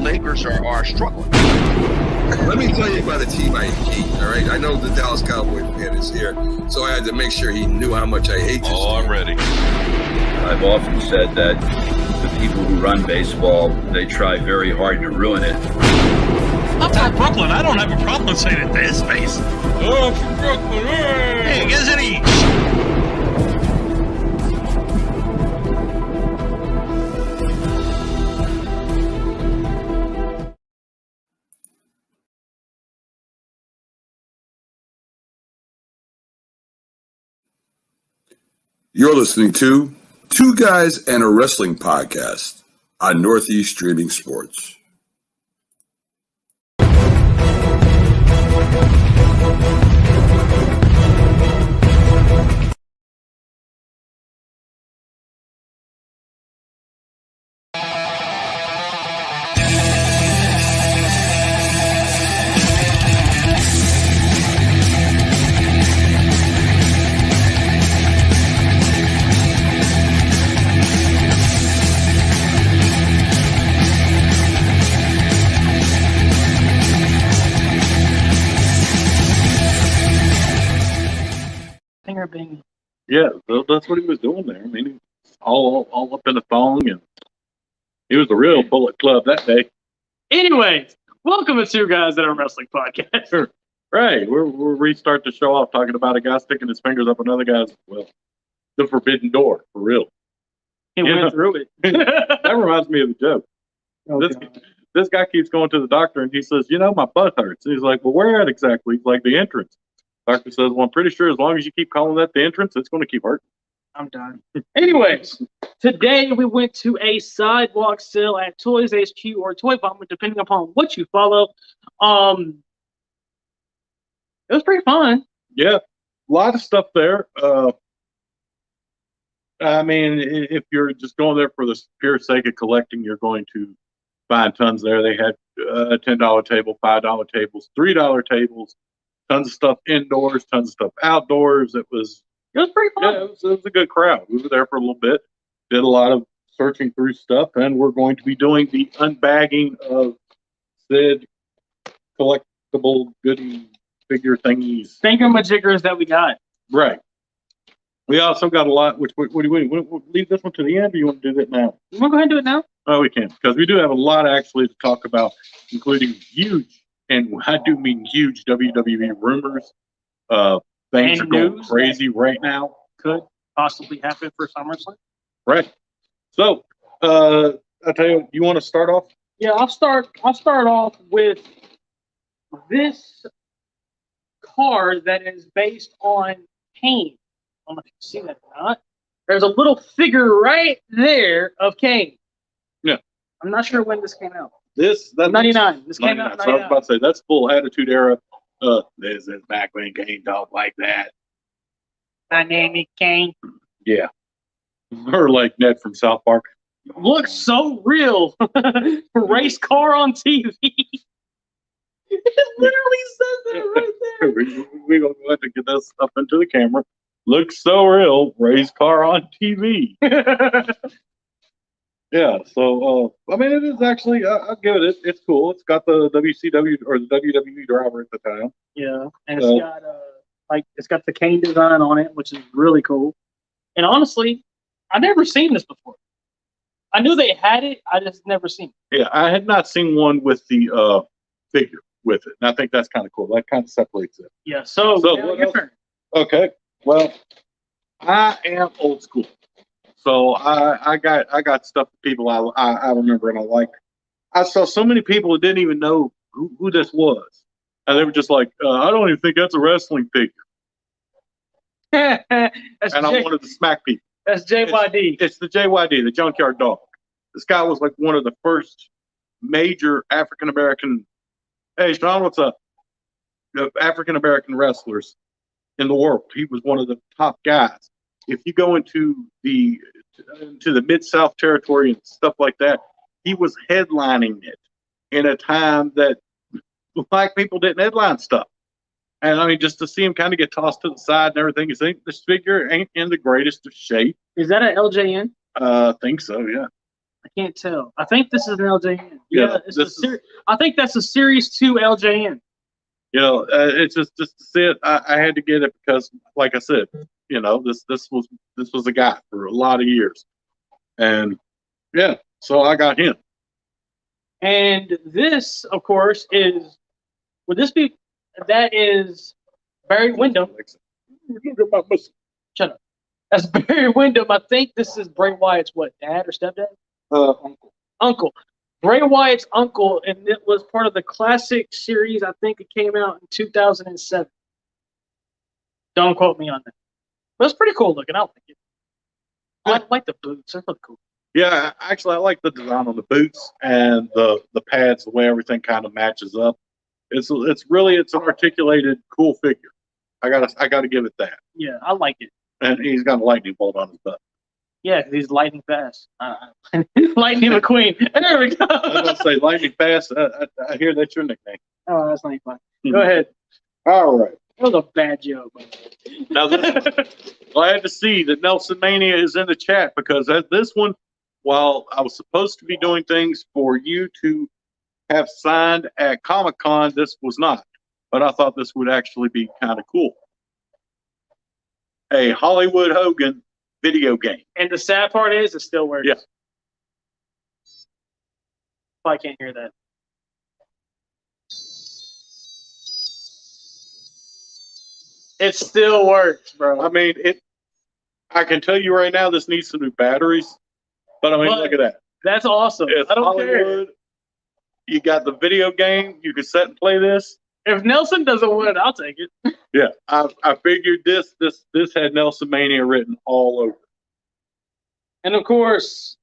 Lakers are struggling. Let me tell you about a team I hate, all right? I know the Dallas Cowboys fan is here, so I had to make sure he knew how much I hate this team. I'm ready. I've often said that the people who run baseball, they try very hard to ruin it. I'm from Brooklyn. I don't have a problem saying it to his face. Oh, I'm from Brooklyn. Hey, get any? You're listening to Two Guys and a Wrestling Podcast on Northeast Streaming Sports. Yeah, that's what he was doing there. I mean, he was all up in the thong, and he was a real Bullet Club that day. Anyways, welcome to Two Guys and a Wrestling Podcast. Right, we'll restart the show off talking about a guy sticking his fingers up another guy's, well, the forbidden door, for real. He went through it. That reminds me of a joke. This guy keeps going to the doctor, and he says, my butt hurts. And he's like, well, where at exactly? He's like, the entrance. Doctor says, well, I'm pretty sure as long as you keep calling that the entrance, it's going to keep hurting. I'm done. Anyways, today we went to a sidewalk sale at Toys HQ or Toy Vomit, depending upon what you follow. It was pretty fun. Yeah, a lot of stuff there. I mean, if you're just going there for the pure sake of collecting, you're going to find tons there. They had a $10 table, $5 tables, $3 tables. Tons of stuff indoors, tons of stuff outdoors. It was pretty fun. Yeah, it was a good crowd. We were there for a little bit, did a lot of searching through stuff, and we're going to be doing the unbagging of Sid collectible goodie figure thingies. Thingamajiggers that we got. Right. We also got a lot. What do you leave this one to the end, or you want to do that now? You want to go ahead and do it now? Oh, we can, because we do have a lot actually to talk about, including huge. And I do mean huge WWE rumors. Things And are going news crazy right now. Could possibly happen for SummerSlam. Right. So, I tell you, you want to start off? Yeah, I'll start off with this card that is based on Kane. I don't know if you can see that or not. There's a little figure right there of Kane. Yeah. I'm not sure when this came out. That's 99. This came out in 99. So I was about to say, that's full Attitude Era. This is back when Kane talked like that. My name is Kane. Yeah. Or like Ned from South Park. Looks so real. Race car on TV. It literally says that right there. We're going to have to get this up into the camera. Looks so real. Race car on TV. Yeah, so, I mean, it is actually, I'll give it, it's cool. It's got the WCW, or the WWE driver at the time. Yeah, and it's got, it's got the Kane design on it, which is really cool. And honestly, I've never seen this before. I knew they had it, I just never seen it. Yeah, I had not seen one with the figure with it, and I think that's kind of cool. That kind of separates it. Yeah, so your turn. Okay, well, I am old school. So I got stuff that people I remember and I like. I saw so many people that didn't even know who this was, and they were just like, "I don't even think that's a wrestling figure." I wanted to smack people. That's JYD. It's the JYD, the Junkyard Dog. This guy was like one of the first major African American. Hey, Sean, what's up? The African American wrestlers in the world. He was one of the top guys. If you go into the Mid-South territory and stuff like that, he was headlining it in a time that black people didn't headline stuff. And I mean, just to see him kind of get tossed to the side and everything, you think this figure ain't in the greatest of shape. Is that an LJN? I think so, yeah. I can't tell. I think this is an LJN. Yeah, Yeah, it's this is- I think that's a Series 2 LJN. You know, it's just to see it. I had to get it because, like I said, you know, this was a guy for a lot of years, and yeah, so I got him. And this, of course, would this be, that is Barry Windham. Look at my muscle. Shut up. That's Barry Windham. I think this is Bray Wyatt's what, dad or stepdad? Uncle. Uncle. Bray Wyatt's uncle, and it was part of the classic series. I think it came out in 2007. Don't quote me on that. But it's pretty cool looking. I like it. I like the boots. They're pretty cool. Yeah, actually, I like the design on the boots and the pads, the way everything kind of matches up. It's an articulated, cool figure. I gotta give it that. Yeah, I like it. And he's got a lightning bolt on his butt. Yeah, 'cause he's lightning fast. Lightning McQueen. There we go. I was gonna say lightning fast. I hear that's your nickname. Oh, that's not fun. Go ahead. All right. That was a bad joke. Now, glad to see that Nelson Mania is in the chat because this one, while I was supposed to be doing things for you to have signed at Comic-Con, this was not. But I thought this would actually be kind of cool. A Hollywood Hogan video game. And the sad part is, it still works. Yeah. I can't hear that. It still works, bro. I mean, I can tell you right now, this needs some new batteries. But I mean, But look at that. That's awesome. It's I don't Hollywood. You got the video game. You can set and play this. care. If Nelson doesn't win, I'll take it. Yeah, I figured this had Nelson Mania written all over. And of course,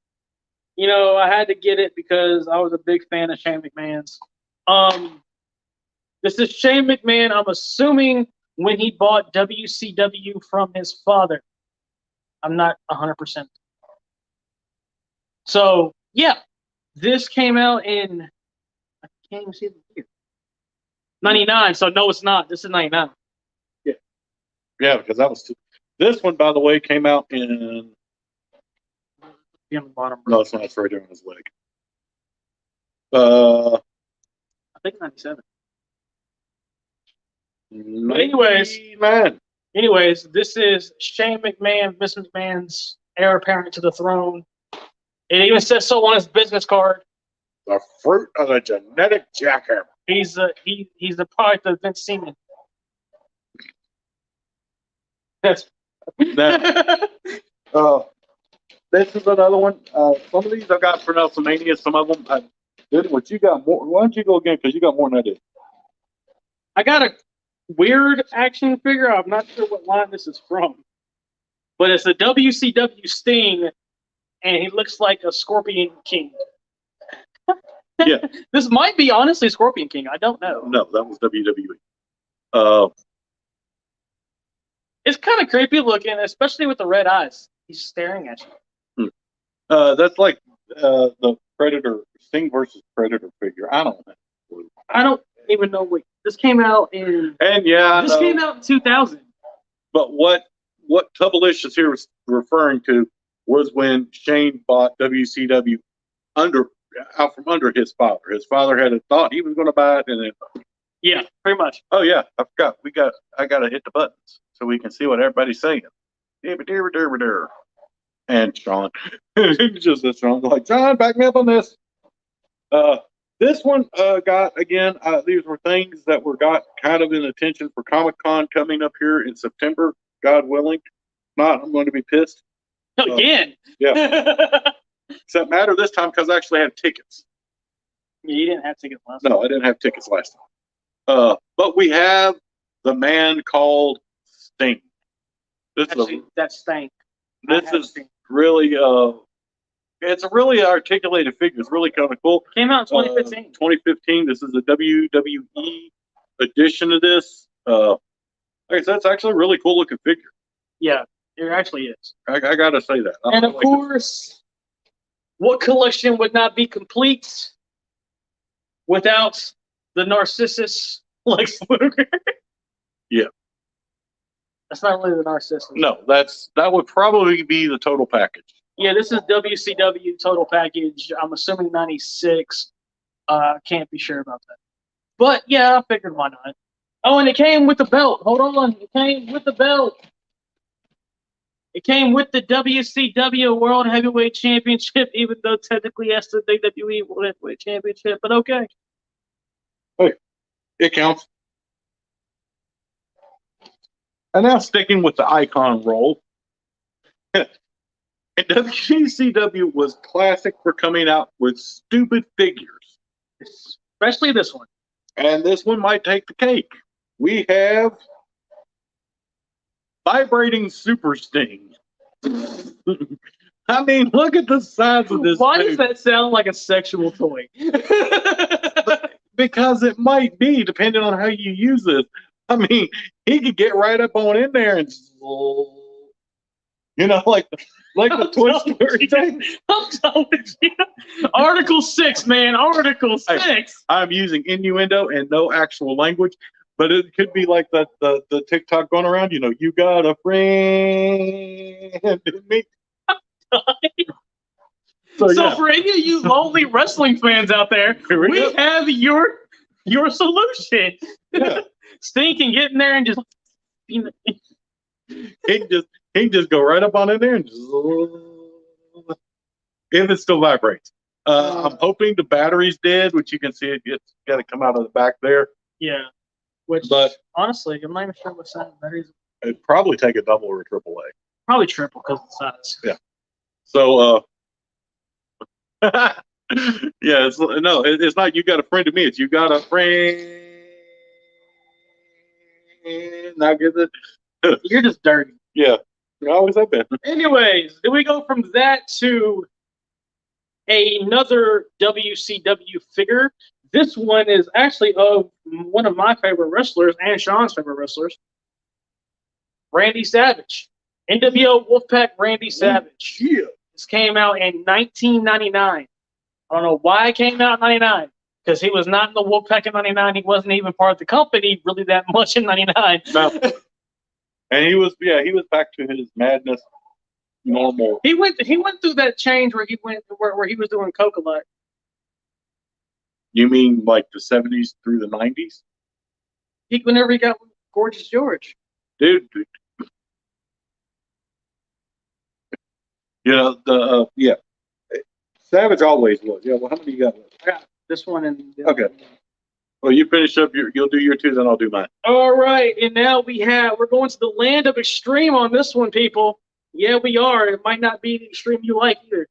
you know, I had to get it because I was a big fan of Shane McMahon's. This is Shane McMahon, I'm assuming, when he bought WCW from his father. I'm not 100%. So, yeah, this came out in, I can't even see the year. 99, so no, it's not. This is 99. Yeah, because that was this one, by the way, came out in. Be on the bottom. No, it's not. It's right there on his leg. Uh, I think 97. but Anyways, this is Shane McMahon, Vince McMahon's heir apparent to the throne. It even says so on his business card. the fruit of the genetic jackhammer. He's the product of Vince Seaman. That's Now, this is another one. Some of these I got for Nelson Mania. Some of them I did. What you got more? Why don't you go again? Because you got more than I did. I got a weird action figure. I'm not sure what line this is from, but it's a WCW Sting, and he looks like a Scorpion King. Yeah. This might be honestly Scorpion King. I don't know. No, that was WWE. It's kind of creepy looking, especially with the red eyes. He's staring at you. That's like the Predator Sting versus Predator figure. I don't know. I don't even know what this came out in. And yeah, This came out in 2000. but what Tubblicious here was referring to was when Shane bought WCW out from under his father. His father had thought he was going to buy it, and then Yeah, pretty much. oh yeah, I forgot. I got to hit the buttons so we can see what everybody's saying. And Sean, just this Sean, like John, back me up on this. This one got again. These were things that got kind of in attention for Comic-Con coming up here in September, God willing. Not, I'm going to be pissed. Again. Yeah. Except matter this time because I actually had tickets. You didn't have tickets last No, I didn't have tickets last time. But we have the man called Sting. This Actually, that stank. this is really it's a really articulated figure. It's really kind of cool. Came out in 2015. 2015. This is a WWE edition of this. Like I said, it's actually a really cool looking figure. Yeah, it actually is. I gotta say that. I And of like this. course, what collection would not be complete without the Narcissus Lex Luger? Yeah. That's not really the Narcissus. No, that would probably be the total package. Yeah, this is WCW total package. I'm assuming 96. Can't be sure about that. But yeah, I figured why not. Oh, and it came with the belt. Hold on. It came with the belt. It came with the WCW World Heavyweight Championship, even though technically that's the WWE World Heavyweight Championship. But okay. Hey, it counts. And now sticking with the icon role. And WCW was classic for coming out with stupid figures. Especially this one. And this one might take the cake. We have Vibrating Super Sting. I mean, look at the size of this. Why does that sound like a sexual toy? Because it might be, depending on how you use it. I mean, he could get right up on in there and, like the Toy Story thing. I'm telling you. Article 6, man. Article 6. Hey, I'm using innuendo and no actual language, but it could be like the TikTok going around, you got a friend in me. So yeah. For any of you lonely wrestling fans out there, we have your solution. Yeah. Sting can get in there and just He can just go right up on in there and just, if it still vibrates. I'm hoping the battery's dead, which you can see it's got to come out of the back there. Yeah. But honestly, I'm not even sure what size batteries. It'd probably take a double or a triple A. Probably triple because of the size. Yeah. So yeah, it's not you got a friend of me. It's you got a friend. Now get it. You're just dirty. Yeah, I always have been. Anyways, then we go from that to another WCW figure. This one is actually of one of my favorite wrestlers and Sean's favorite wrestlers, Randy Savage. NWO Wolfpack Randy Savage. Yeah. This came out in 1999. I don't know why it came out in 99. Because he was not in the Wolfpack in 99. He wasn't even part of the company really that much in 99. No. And he was back to his madness normal. He went through that change where he was doing coke a lot. You mean like the 70s through the 90s? Whenever he got with Gorgeous George. Dude. Yeah. Savage always was. Yeah, well, how many you got left? I got this one and okay. Well, you finish up. You'll do your two, then I'll do mine. All right, and now we're going to the land of extreme on this one, people. Yeah, we are. It might not be the extreme you like either.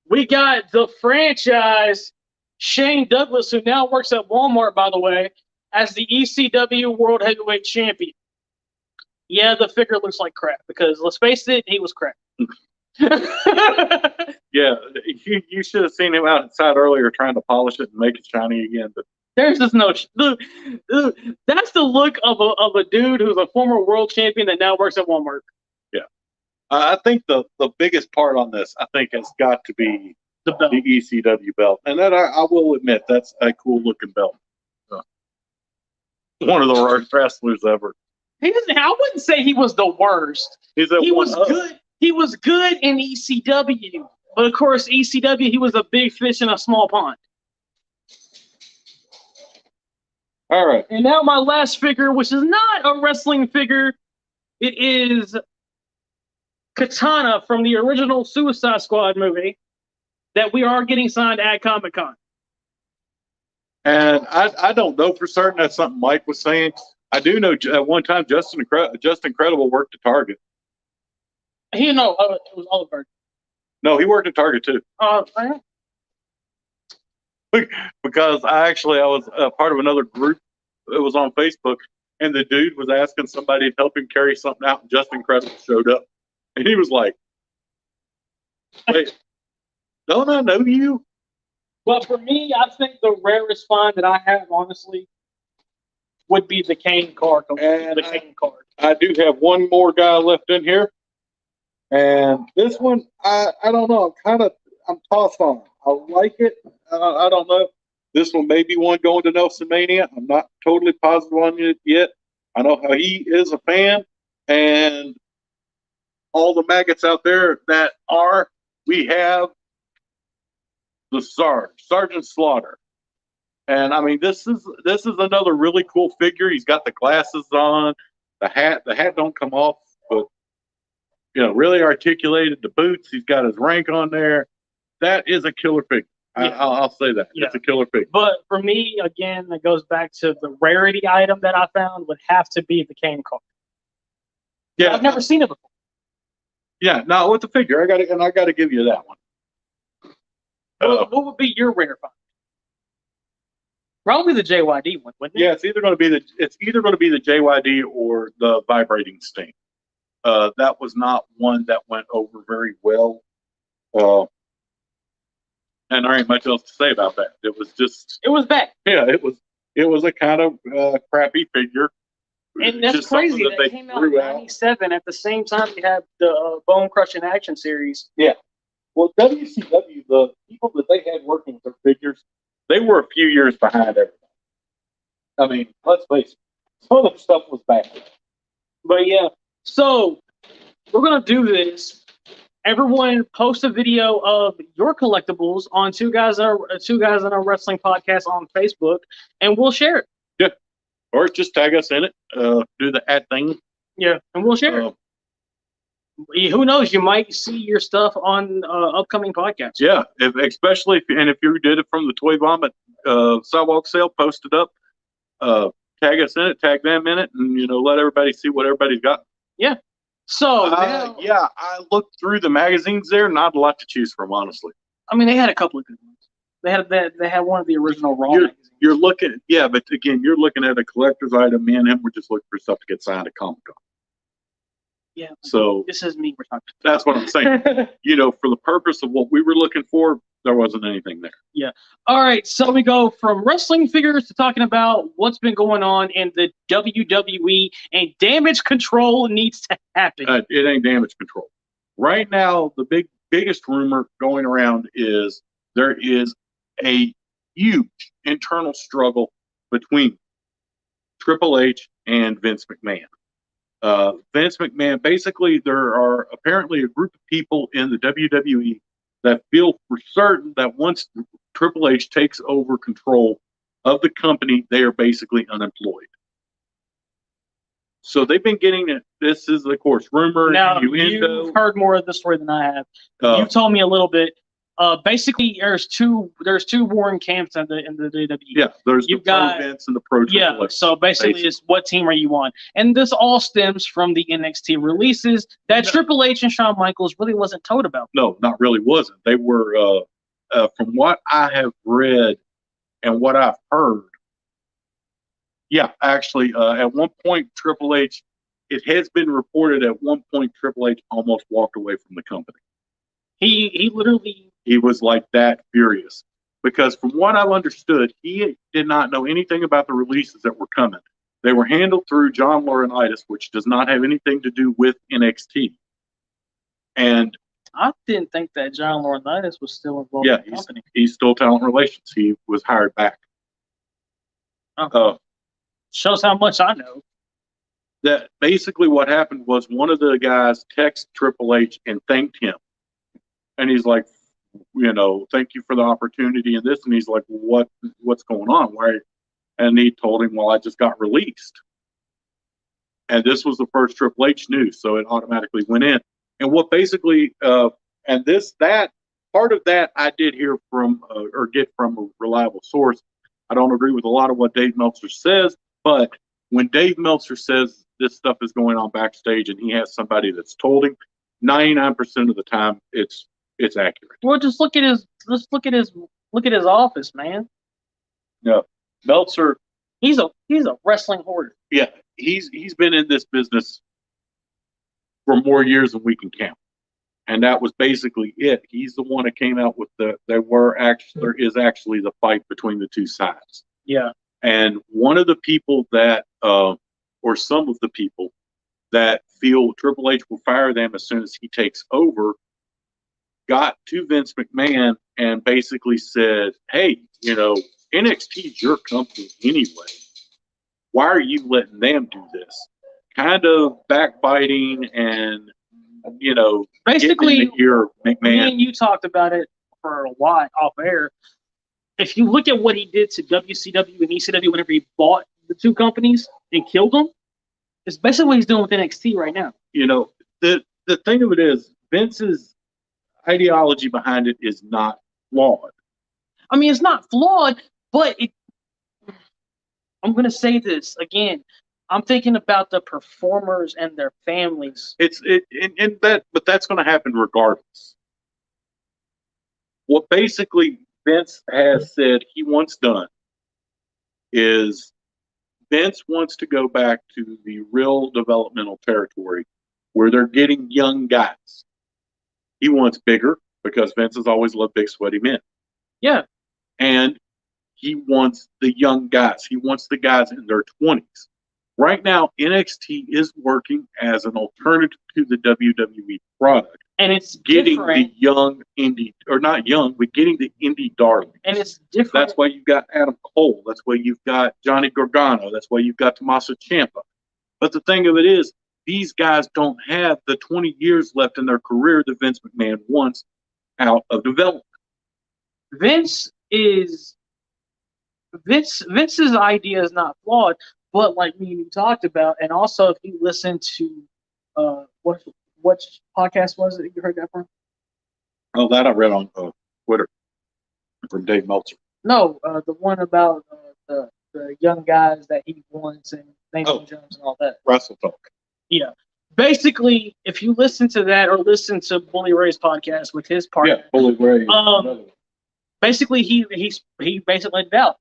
We got the franchise Shane Douglas, who now works at Walmart, by the way, as the ECW World Heavyweight Champion. Yeah, the figure looks like crap because let's face it, he was crap. Yeah, you should have seen him outside earlier trying to polish it and make it shiny again. But there's just no. That's the look of a dude who's a former world champion that now works at Walmart. Yeah, I think the biggest part on this, I think, has got to be the ECW belt, and that I will admit that's a cool looking belt. One of the worst wrestlers ever. I wouldn't say he was the worst. He was good. He was good in ECW, but of course, ECW, he was a big fish in a small pond. All right. And now my last figure, which is not a wrestling figure, it is Katana from the original Suicide Squad movie that we are getting signed at Comic-Con. And I don't know for certain. That's something Mike was saying. I do know at one time Just Incredible worked at Target. It was Olive Bird. No, he worked at Target too. Because I was part of another group that was on Facebook, and the dude was asking somebody to help him carry something out, and Just Incredible showed up. And he was like, "Wait, don't I know you?" But for me, I think the rarest find that I have, honestly, would be the Kane card. Kane card. I do have one more guy left in here. And this one, I don't know. I'm tossed on. I like it. I don't know. This one may be one going to Nelson Mania. I'm not totally positive on it yet. I know how he is a fan, and all the maggots out there that we have the Sergeant Slaughter. And I mean, this is another really cool figure. He's got the glasses on, the hat don't come off, but really articulated. The boots, he's got his rank on there. That is a killer figure. Yeah. I'll say that. Yeah. It's a killer figure. But for me, again, it goes back to the rarity item that I found would have to be the Kane card. Yeah, I've never seen it before. Yeah, no, with the figure, I got to give you that one. What would be your rare find? Probably the JYD one, wouldn't it? Yeah, it's either going to be the JYD or the vibrating sting. That was not one that went over very well. And there ain't much else to say about that. It was bad. Yeah, it was a kind of crappy figure. And that's crazy. That came out in '97 at the same time we had the Bone Crushing Action Series. Yeah. Well, WCW, the people that they had working with their figures, they were a few years behind everybody. I mean, let's face it, some of the stuff was bad. But yeah, so we're gonna do this. Everyone post a video of your collectibles on Two Guys in a Wrestling Podcast on Facebook, and we'll share it. Yeah, or just tag us in it. Do the @ thing. Yeah, and we'll share it. Who knows? You might see your stuff on upcoming podcasts. Yeah, especially if you did it from the Toy Vomit sidewalk sale, post it up. Tag us in it, tag them in it, and let everybody see what everybody's got. Yeah. So I looked through the magazines there. Not a lot to choose from, honestly. I mean, they had a couple of good ones. They had one of the original Raw magazines. You're looking, but again, you're looking at a collector's item. Me and him were just looking for stuff to get signed at Comic-Con. Yeah. So this is me we're talking about. That's what I'm saying. For the purpose of what we were looking for, there wasn't anything there. Yeah. All right. So we go from wrestling figures to talking about what's been going on in the WWE, and damage control needs to happen. It ain't damage control. Right now, the biggest rumor going around is there is a huge internal struggle between Triple H and Vince McMahon. Vince McMahon, basically, there are apparently a group of people in the WWE that feel for certain that once Triple H takes over control of the company, they are basically unemployed. So they've been getting it. This is, of course, rumor. Now, you've heard more of the story than I have. You told me a little bit. Basically, there's two warring camps in the WWE. Yeah, there's the pro Vince and the pro Triple H. So basically, it's what team are you on? And this all stems from the NXT releases that Triple H and Shawn Michaels really wasn't told about. No, not really wasn't. They were, from what I have read and what I've heard. Yeah, actually, at one point, Triple H, it has been reported at one point Triple H almost walked away from the company. He literally. He was like that furious because from what I've understood, he did not know anything about the releases that were coming. They were handled through John Laurinaitis, which does not have anything to do with NXT. And I didn't think that John Laurinaitis was still involved in the company. He's still talent relations. He was hired back. Shows how much I know. That basically what happened was one of the guys texted Triple H and thanked him. And he's like, thank you for the opportunity and this. And he's like, what's going on? Why? And he told him, well, I just got released. And this was the first Triple H news. So it automatically went in. And what basically, that part of that I did hear from, or get from a reliable source. I don't agree with a lot of what Dave Meltzer says, but when Dave Meltzer says this stuff is going on backstage and he has somebody that's told him, 99% of the time it's accurate. Well, just look at his office, man. Yeah, Meltzer. He's a wrestling hoarder. Yeah, he's been in this business for more years than we can count, and that was basically it. He's the one that came out with there is actually the fight between the two sides. Yeah, and one of the people that, or some of the people that feel Triple H will fire them as soon as he takes over, got to Vince McMahon and basically said, hey, NXT is your company anyway. Why are you letting them do this? Kind of backbiting and Basically, getting in the ear of me McMahon. and you talked about it for a while off air. If you look at what he did to WCW and ECW whenever he bought the two companies and killed them, it's basically what he's doing with NXT right now. The thing of it is, Vince's ideology behind it is not flawed. I mean, it's not flawed, but I'm going to say this again. I'm thinking about the performers and their families. But that's going to happen regardless. What basically Vince has said he wants done is Vince wants to go back to the real developmental territory where they're getting young guys. He wants bigger because Vince has always loved big, sweaty men. Yeah. And he wants the young guys. He wants the guys in their 20s. Right now, NXT is working as an alternative to the WWE product. And it's getting different. The young indie, or not young, but getting the indie darlings. And it's different. That's why you've got Adam Cole. That's why you've got Johnny Gargano. That's why you've got Tommaso Ciampa. But the thing of it is, these guys don't have the 20 years left in their career that Vince McMahon wants out of development. Vince's idea is not flawed, but like me and you talked about, and also if you listen to what podcast was it you heard that from? Oh, that I read on Twitter from Dave Meltzer. No, the one about the young guys that he wants and Nathan Jones and all that. Wrestle Talk. Yeah. Basically, if you listen to that or listen to Bully Ray's podcast with his partner, Yeah, Bully Ray. Basically he basically laid it out.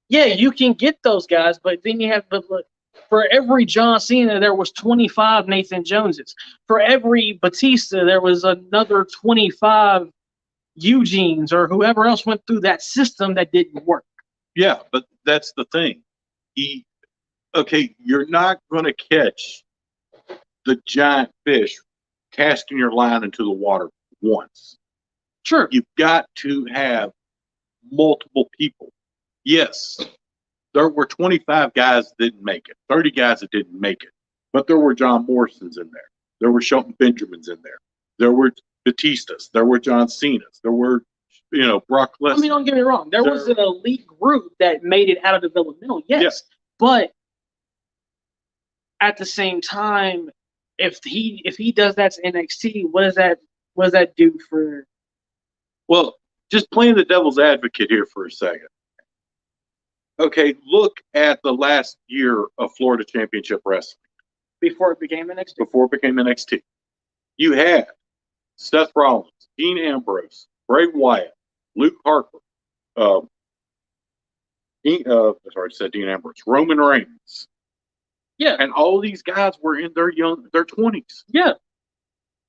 Yeah, you can get those guys, but then you have to look. For every John Cena, there was 25 Nathan Joneses. For every Batista, there was another 25 Eugenes or whoever else went through that system that didn't work. Yeah, but that's the thing. You're not going to catch the giant fish casting your line into the water once. Sure. You've got to have multiple people. Yes, there were 25 guys that didn't make it, 30 guys that didn't make it, but there were John Morrisons in there. There were Shelton Benjamins in there. There were Batistas. There were John Cenas. There were, Brock Lesnar. I mean, don't get me wrong. There was an elite group that made it out of developmental, yes. But at the same time, if he does that to NXT, what does that do for? Well, just playing the devil's advocate here for a second. Okay, look at the last year of Florida Championship Wrestling. Before it became NXT? You had Seth Rollins, Dean Ambrose, Bray Wyatt, Luke Harper, Dean Ambrose, Roman Reigns. Yeah. And all these guys were in their 20s. Yeah.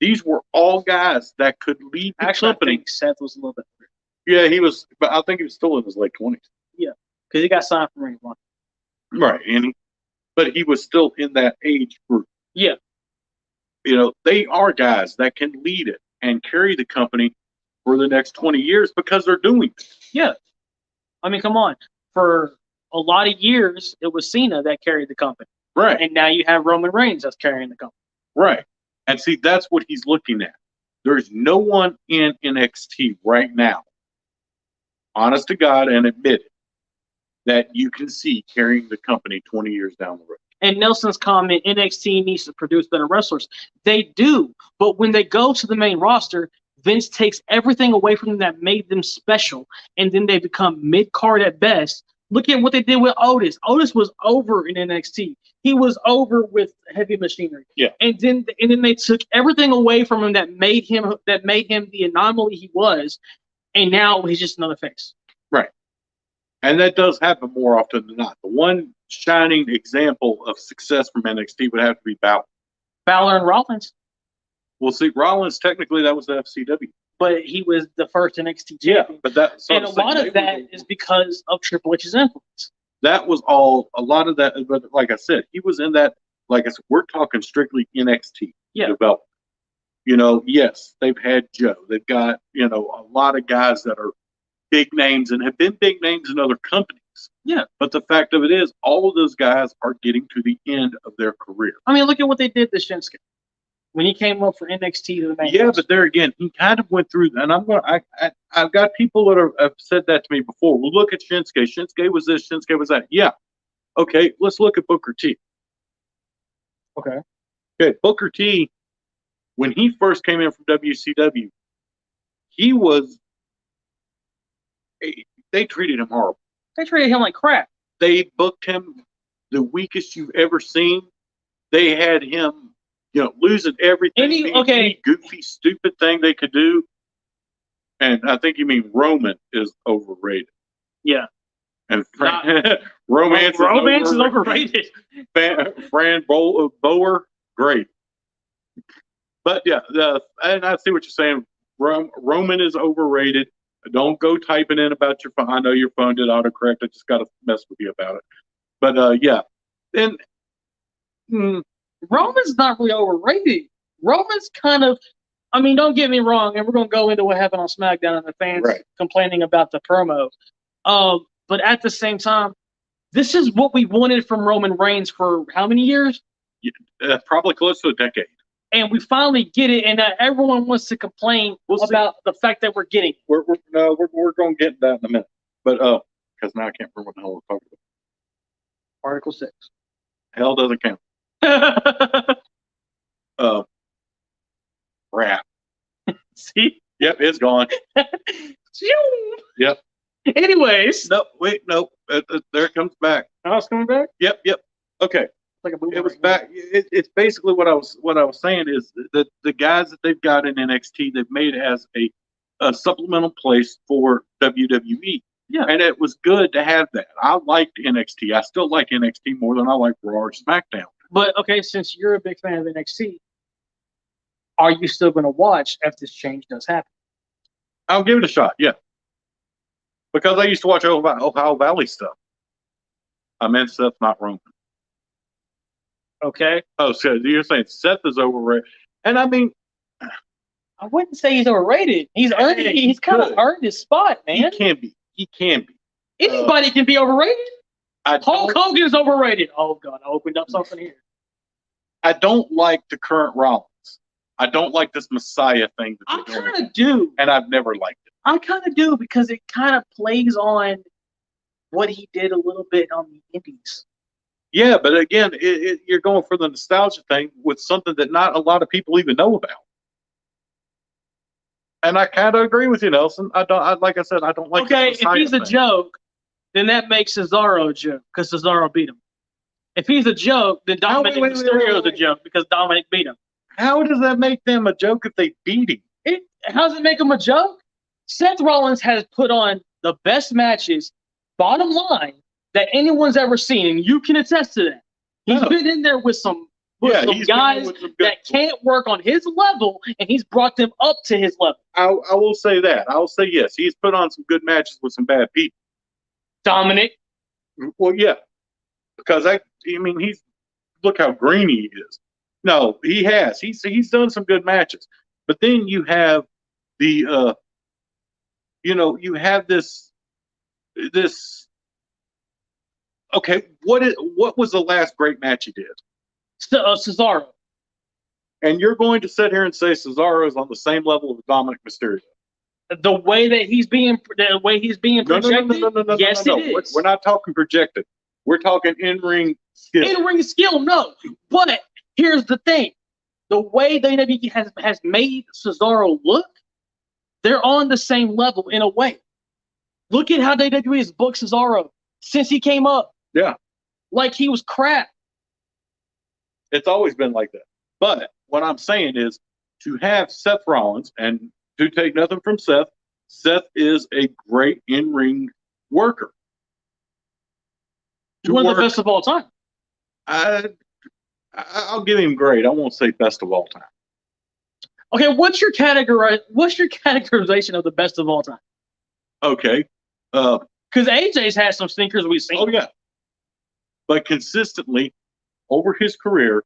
These were all guys that could lead the company. I think Seth was a little bit older. Yeah, he was, but I think he was still in his late 20s. Yeah, because he got signed from Ring of Honor. Right, but he was still in that age group. Yeah. They are guys that can lead it and carry the company for the next 20 years because they're doing it. Yeah. I mean, come on. For a lot of years, it was Cena that carried the company. Right. And now you have Roman Reigns that's carrying the company. Right. And see, that's what he's looking at. There's no one in NXT right now, honest to God and admit it, that you can see carrying the company 20 years down the road. And Nelson's comment, NXT needs to produce better wrestlers. They do. But when they go to the main roster, Vince takes everything away from them that made them special, and then they become mid-card at best. Look at what they did with Otis. Otis was over in NXT. He was over with Heavy Machinery. Yeah. And then they took everything away from him that made him the anomaly he was, and now he's just another face. Right. And that does happen more often than not. The one shining example of success from NXT would have to be Balor. Balor and Rollins. Well, see, Rollins, technically, that was the FCW. But he was the first NXT champion. But and a lot of that is because of Triple H's influence. That was all, a lot of that, but like I said, he was in that, like I said, we're talking strictly NXT development. Yes, they've had Joe. They've got, a lot of guys that are big names and have been big names in other companies. Yeah. But the fact of it is, all of those guys are getting to the end of their career. I mean, look at what they did to Shinsuke. when he came up for NXT to the main. Yeah, but there again, he kind of went through, and I've got people that have said that to me before. Well, look at Shinsuke. Shinsuke was this. Shinsuke was that. Yeah. Okay, let's look at Booker T. Okay. Okay, Booker T. When he first came in from WCW, he was. They treated him horrible. They treated him like crap. They booked him the weakest you've ever seen. They had him, losing everything. Any goofy, stupid thing they could do. And I think you mean Roman is overrated. Yeah. And Romance is overrated. Fran Bower, great. But yeah, and I see what you're saying. Roman is overrated. Don't go typing in about your phone. I know your phone did autocorrect. I just got to mess with you about it. But yeah. And Roman's not really overrated. Roman's kind of, don't get me wrong, and we're going to go into what happened on SmackDown and the fans complaining about the promo. But at the same time, this is what we wanted from Roman Reigns for how many years? Probably close to a decade. And we finally get it, and everyone wants to complain about the fact that we're getting it. We're going to get that in a minute. But, because now I can't remember what the hell we're talking about. Article 6. Hell doesn't count. Crap. See? Yep, it's gone. Yep. Anyways. No, wait, no. There it comes back. Oh, it's coming back? Yep. Okay. Like a it was back. It's basically what I was saying is that the guys that they've got in NXT, they've made as a supplemental place for WWE. Yeah. And it was good to have that. I liked NXT. I still like NXT more than I like Raw or SmackDown. But, okay, since you're a big fan of NXT, are you still going to watch if this change does happen? I'll give it a shot, yeah. Because I used to watch Ohio Valley stuff. I meant Seth, not Roman. Okay. Oh, so you're saying Seth is overrated. And I wouldn't say he's overrated. He's kind of earned his spot, man. He can be. Anybody can be overrated. Hulk Hogan's overrated. Oh, God, I opened up something here. I don't like the current Rollins. I don't like this Messiah thing. I kind of do. And I've never liked it. I kind of do because it kind of plays on what he did a little bit on the Indies. Yeah, but again, you're going for the nostalgia thing with something that not a lot of people even know about. And I kind of agree with you, Nelson. Like I said, I don't like. Okay, if he's a joke, then that makes Cesaro a joke because Cesaro beat him. If he's a joke, then Dominic Mysterio is a joke because Dominic beat him. How does that make them a joke if they beat him? How does it make him a joke? Seth Rollins has put on the best matches, bottom line, that anyone's ever seen, and you can attest to that. He's been in there with some guys that can't work on his level, and he's brought them up to his level. I will say that. I'll say yes. He's put on some good matches with some bad people. Dominic? Well, yeah. Because, look how green he is. No, he has. He's done some good matches. But then you have the, you have this. Okay, what was the last great match he did? Cesaro. And you're going to sit here and say Cesaro is on the same level of Dominic Mysterio? The way he's being projected. No, yes, it is. We're not talking projected. We're talking in-ring skill. In-ring skill, no. But here's the thing: the way WWE has made Cesaro look, they're on the same level in a way. Look at how WWE has booked Cesaro since he came up. Yeah. Like he was crap. It's always been like that. But what I'm saying is to have Seth Rollins, and to take nothing from Seth, Seth is a great in-ring worker. One of the best of all time. I'll give him great. I won't say best of all time. Okay, what's your categorization of the best of all time? Okay. Because AJ's had some stinkers we've seen. Oh, yeah. But consistently, over his career,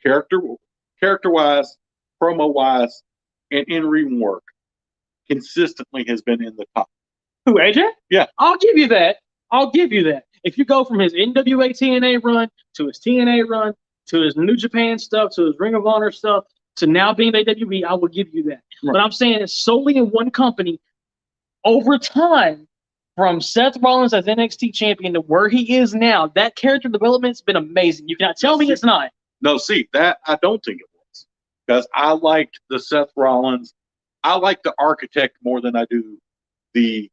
character-wise, promo-wise, and in-ring work, consistently has been in the top. Who, AJ? Yeah. I'll give you that. If you go from his NWA TNA run to his TNA run to his New Japan stuff to his Ring of Honor stuff, to now being WWE, I will give you that. Right. But I'm saying it's solely in one company over time, from Seth Rollins as NXT champion to where he is now, that character development's been amazing. You cannot tell me it's not. No, see, that I don't think it was. Because I liked the Seth Rollins. I like the Architect more than I do the.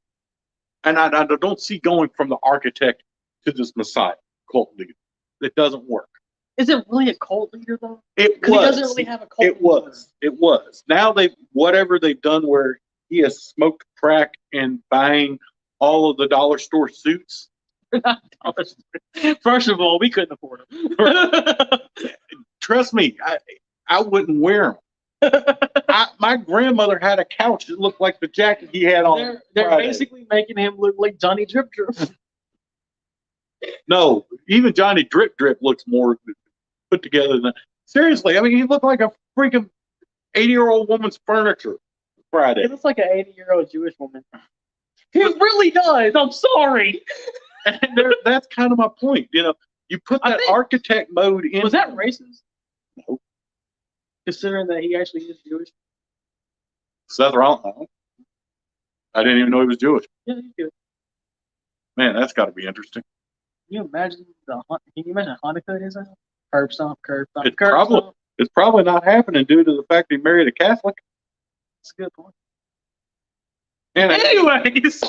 And I don't see going from the Architect to this Messiah cult leader. It doesn't work. Is it really a cult leader, though? It Because was. he doesn't really have a cult It was. It was. Now whatever they've done where he has smoked crack and buying all of the dollar store suits. First of all, we couldn't afford them. Trust me, I wouldn't wear them. My grandmother had a couch that looked like the jacket he had on. They're Friday. basically making him look like Johnny Drip Drip. No, even Johnny Drip Drip looks more put together than. Seriously, I mean, he looked like a freaking 80-year-old woman's furniture Friday. He looks like an 80-year-old Jewish woman. He really does. I'm sorry. And that's kind of my point. You know, you put that Architect mode in. Was that racist? No. Considering that he actually is Jewish. Seth Rollins. No. I didn't even know he was Jewish. Yeah, he's good. Man, that's got to be interesting. Can you imagine Hanukkah at his house? Curb stomp, curb stomp, It's curb probably stomp. it's probably not happening due to the fact he married a Catholic. That's a good point. And Anyways.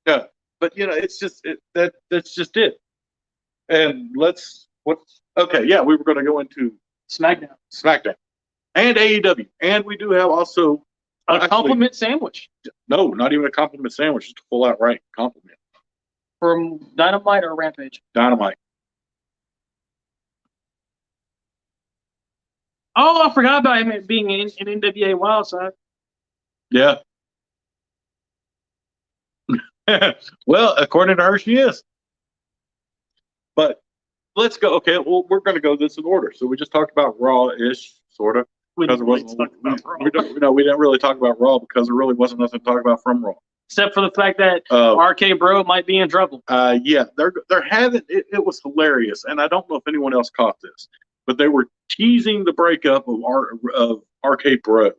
yeah, but you know, it's just that's just it. And okay, yeah, we were going to go into SmackDown, and AEW, and we do have also a compliment sandwich no, not even a compliment sandwich, just a full outright compliment. from Dynamite or Rampage. Dynamite. Oh, I forgot about him being in NWA Wildside. Yeah. Well, according to her, she is. But let's go. Okay, well, we're going to go this in order. So we just talked about Raw-ish, sort of. We Because didn't really talk about Raw. we didn't really talk about Raw because there really wasn't nothing to talk about from Raw. Except for the fact that RK Bro might be in trouble. Yeah, they're having it was hilarious, and I don't know if anyone else caught this, but they were teasing the breakup of RK Bro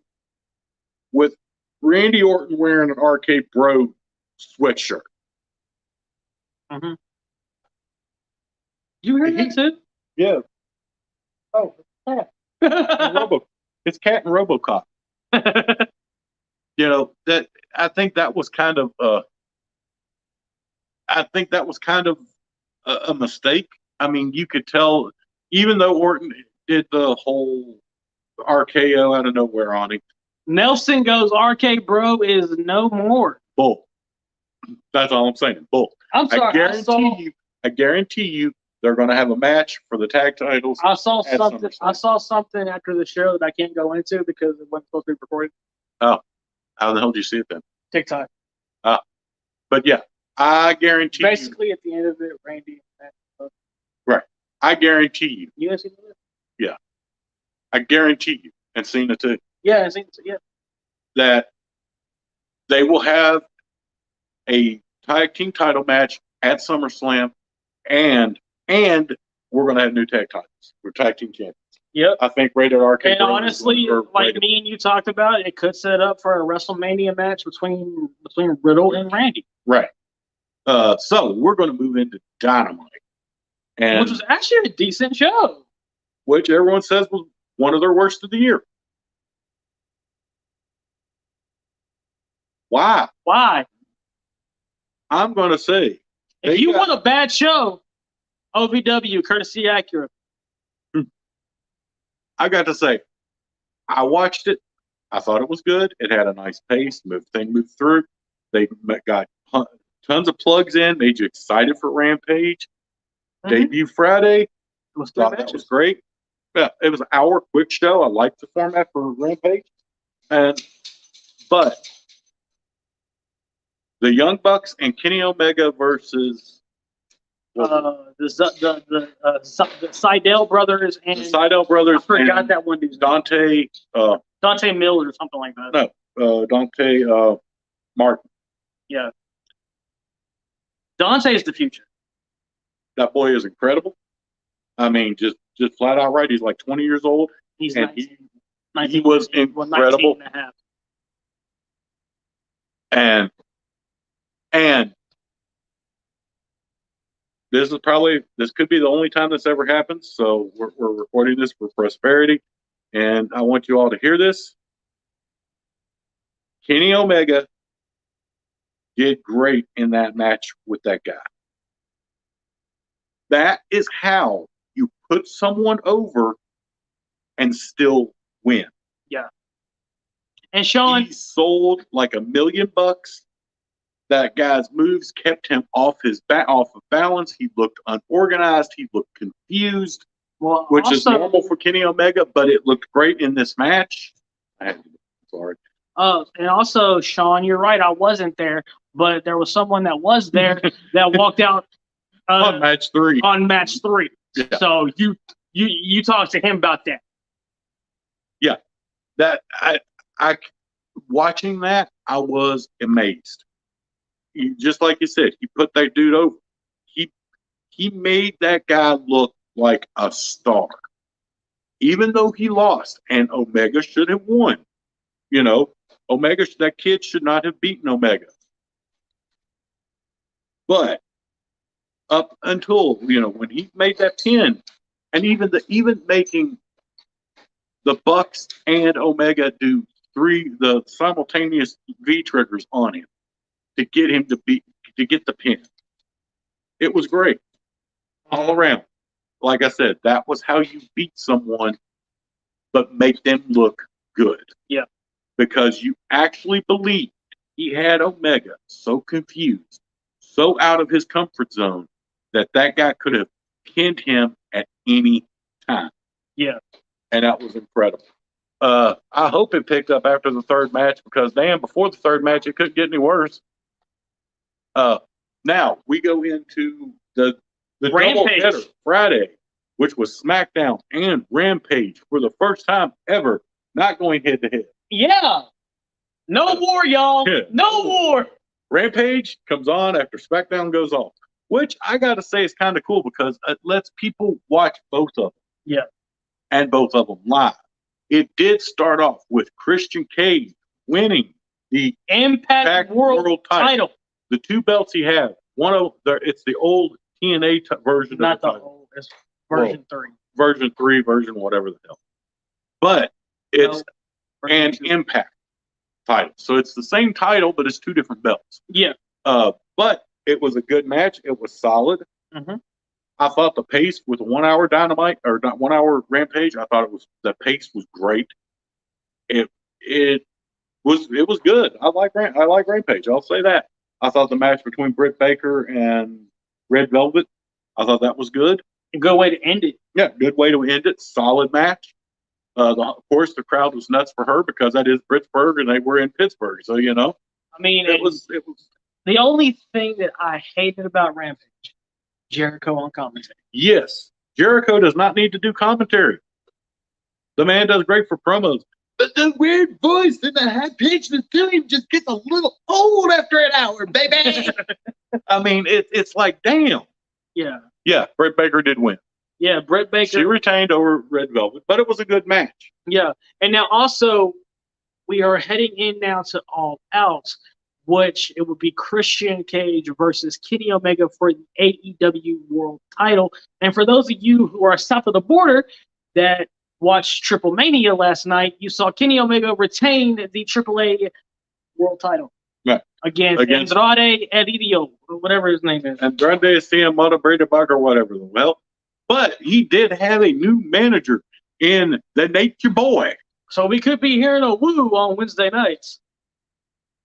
with Randy Orton wearing an RK Bro sweatshirt. Mm-hmm. You heard that too? Yeah, Oh, yeah. it's Cat and RoboCop. You know that I think that was kind of a mistake. I mean, you could tell, even though Orton did the whole RKO out of nowhere on him. Nelson goes, RK Bro is no more. Bull. That's all I'm saying. Bull. I'm sorry. I guarantee you they're going to have a match for the tag titles. I saw something. SummerSlam. I saw something after the show that I can't go into because it wasn't supposed to be recorded. Oh, how the hell did you see it then? TikTok. But yeah, I guarantee Basically, at the end of it, Randy. Right. I guarantee you. You guys seen it? Yeah. I guarantee you, and Cena too. Yeah, I seen it. Yeah. That they will have a tag team title match at SummerSlam, and we're going to have new tag titles. We're tag team champions. Yep. I think Rated RK. And honestly, like me and you talked about, it could set up for a WrestleMania match between Riddle and Randy. Right. So we're going to move into Dynamite, and Which was actually a decent show. which everyone says was one of their worst of the year. Why? Why? I'm going to say, If you want a bad show, OVW, courtesy Acura. I got to say, I watched it. I thought it was good. It had a nice pace. Thing moved through. They got tons of plugs in. Made you excited for Rampage. Mm-hmm. Debut Friday. Thought That was great. Yeah, it was an hour quick show. I liked the format for Rampage. But the Young Bucks and Kenny Omega versus the Seidel brothers and the Seidel brothers. I forgot that one dude's Dante Mills or something like that. No, Dante Martin. Yeah. Dante is the future. That boy is incredible. I mean, just flat out right. He's like 20 years old. He's and nice. He was 19 incredible. and a half. And this could be the only time this ever happens. So we're recording this for prosperity. And I want you all to hear this. Kenny Omega did great in that match with that guy. That is how you put someone over and still win. Yeah. And Sean, he sold like $1 million. That guy's moves kept him off of balance. He looked unorganized. He looked confused, which is normal for Kenny Omega, but it looked great in this match. Sorry. And also, Sean, you're right. I wasn't there, but there was someone that was there that walked out on match 3. On match 3. Yeah. So you talked to him about that. Yeah, that I watching that, I was amazed. Just like you said, he put that dude over. He made that guy look like a star, even though he lost. And Omega should have won. You know, that kid should not have beaten Omega. But up until when he made that pin, and even making the Bucks and Omega do the simultaneous V triggers on him to get him to get the pin. It was great all around. Like I said, that was how you beat someone, but make them look good. Yeah. Because you actually believed he had Omega so confused, so out of his comfort zone, that guy could have pinned him at any time. Yeah. And that was incredible. I hope it picked up after the third match, because before the third match, it couldn't get any worse. Now we go into the double header Friday, which was SmackDown and Rampage for the first time ever, not going head to head. Yeah. No war, y'all. Yeah. No war. Rampage comes on after SmackDown goes off, which I got to say is kind of cool because it lets people watch both of them. Yeah. And both of them live. It did start off with Christian Cage winning the Impact World title. The 2 belts he had. It's the old TNA version. Not of the title. Old. It's version 3. Version 3, version whatever the hell. But it's an Impact title. So it's the same title, but it's 2 different belts. Yeah. But it was a good match. It was solid. Mm-hmm. I thought the pace with 1 hour Dynamite, or not 1 hour Rampage, the pace was great. It was good. I like Rampage. I'll say that. I thought the match between Britt Baker and Red Velvet, I thought that was good. A good way to end it. Yeah, good way to end it. Solid match. Of course, the crowd was nuts for her because that is Pittsburgh, and they were in Pittsburgh. So I mean, it was the only thing that I hated about Rampage. Jericho on commentary. Yes. Jericho does not need to do commentary. The man does great for promos. But the weird voice and the high pitch of him just gets a little old after an hour, baby. I mean, it's like, damn. Yeah. Yeah, Britt Baker did win. Yeah, Britt Baker. She retained over Red Velvet, but it was a good match. Yeah. And now also, we are heading in now to All Out, which it would be Christian Cage versus Kenny Omega for the AEW World title. And for those of you who are south of the border that watched Triple Mania last night, you saw Kenny Omega retain the AAA World title. Right. Against Andrade Edidio, or whatever his name is. Andrade Cien Bredeback or whatever the hell. But he did have a new manager in the Nature Boy. So we could be hearing a woo on Wednesday nights.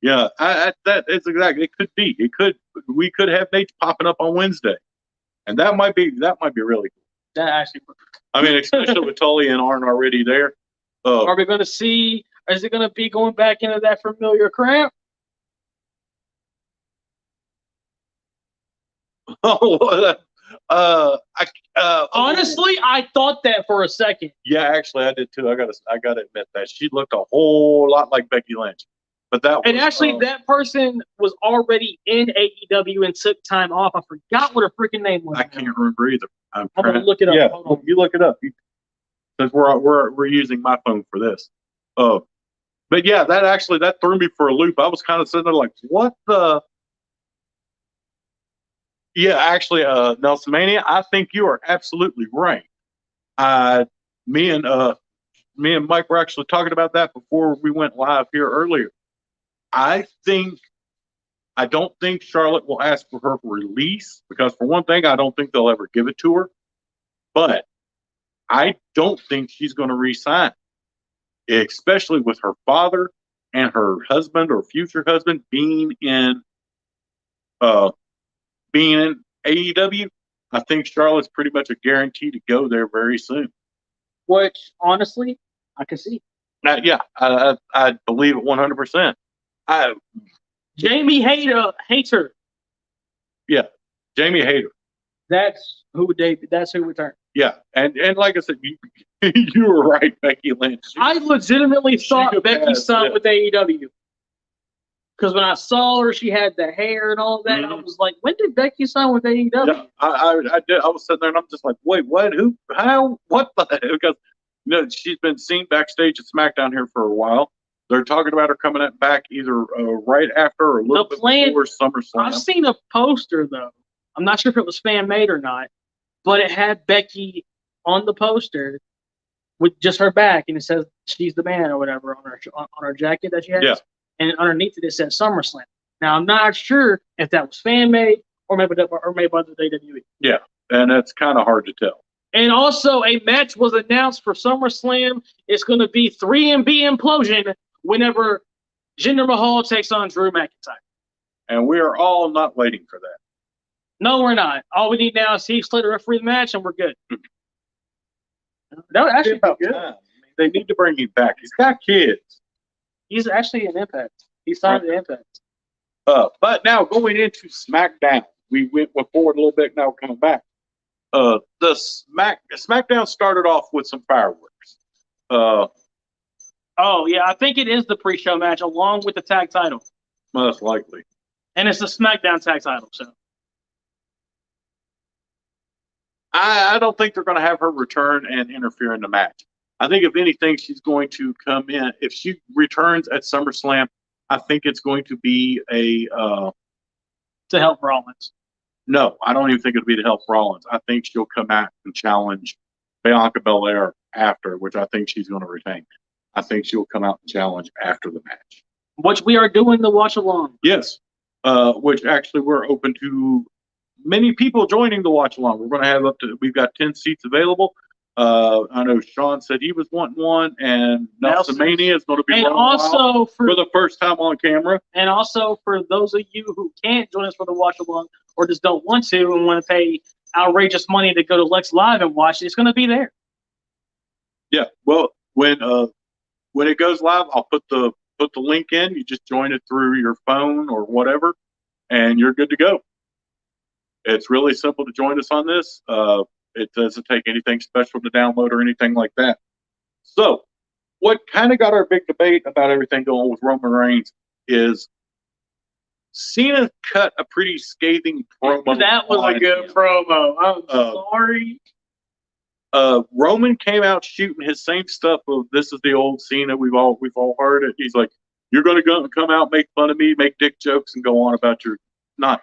Yeah, that is exactly. It could be. We could have Nate popping up on Wednesday, and that might be really cool. That actually. I mean, especially with Tully and Arn already there. Are we going to see? Is it going to be going back into that familiar crap? Honestly, I thought that for a second. Yeah, actually, I did too. I gotta admit that she looked a whole lot like Becky Lynch. But that person was already in AEW and took time off. I forgot what her freaking name was. I can't remember either. I'm gonna look it up. Yeah, hold on. you look it up. since we're using my phone for this. But yeah, that threw me for a loop. I was kind of sitting there like, what the? Yeah, actually, Nelson Mania, I think you are absolutely right. Me and Mike were actually talking about that before we went live here earlier. I don't think Charlotte will ask for her release because, for one thing, I don't think they'll ever give it to her. But I don't think she's going to re-sign, especially with her father and her husband or future husband being in AEW. I think Charlotte's pretty much a guarantee to go there very soon. Which, honestly, I can see. Yeah, I believe it 100%. Jamie hates her. Yeah, Jamie Hayter. That's who would turn. Yeah, and like I said, you were right, Becky Lynch. I legitimately thought Becky signed with AEW. Because when I saw her, she had the hair and all that. I was like, when did Becky sign with AEW? Yeah, I did. I was sitting there and I'm just like, wait, what? Who? How? What the? Because she's been seen backstage at SmackDown here for a while. They're talking about her coming back either right after or a little bit before SummerSlam. I've seen a poster though. I'm not sure if it was fan made or not, but it had Becky on the poster with just her back, and it says she's the man or whatever on her jacket that she has. Yeah. And underneath it said SummerSlam. Now I'm not sure if that was fan made or made by the WWE. Yeah, and that's kind of hard to tell. And also, a match was announced for SummerSlam. It's going to be 3MB Implosion whenever Jinder Mahal takes on Drew McIntyre. And we are all not waiting for that. No, we're not. All we need now is Heath Slater referee the match, and we're good. That would actually be good. They need to bring him back. He's got kids. He's actually an Impact. He signed an Impact. But now going into SmackDown, we went forward a little bit. Now we're coming back. The SmackDown started off with some fireworks. Oh yeah, I think it is the pre-show match along with the tag title. Most likely. And it's the SmackDown tag title. So I don't think they're going to have her return and interfere in the match. I think if anything, she's going to come in. If she returns at SummerSlam, I think it's going to be to help Rollins. No, I don't even think it'll be to help Rollins. I think she'll come out and challenge Bianca Belair after, which I think she's going to retain. I think she'll come out and challenge after the match. Which we are doing the watch along. Yes, which actually we're open to many people joining the watch along. We're going to have we've got 10 seats available. I know Sean said he was wanting one, and Nelson Mania is going to be and also for the first time on camera. And also for those of you who can't join us for the watch along or just don't want to and want to pay outrageous money to go to Lex Live and watch it, it's going to be there. Yeah, well, when it goes live, I'll put the link in. You just join it through your phone or whatever, and you're good to go. It's really simple to join us on this. It doesn't take anything special to download or anything like that. So, what kind of got our big debate about everything going with Roman Reigns is Cena cut a pretty scathing promo. That was a good promo. I'm sorry. Roman came out shooting his same stuff of this is the old Cena. We've all heard it. He's like, you're going to come out, make fun of me, make dick jokes, and go on about your night.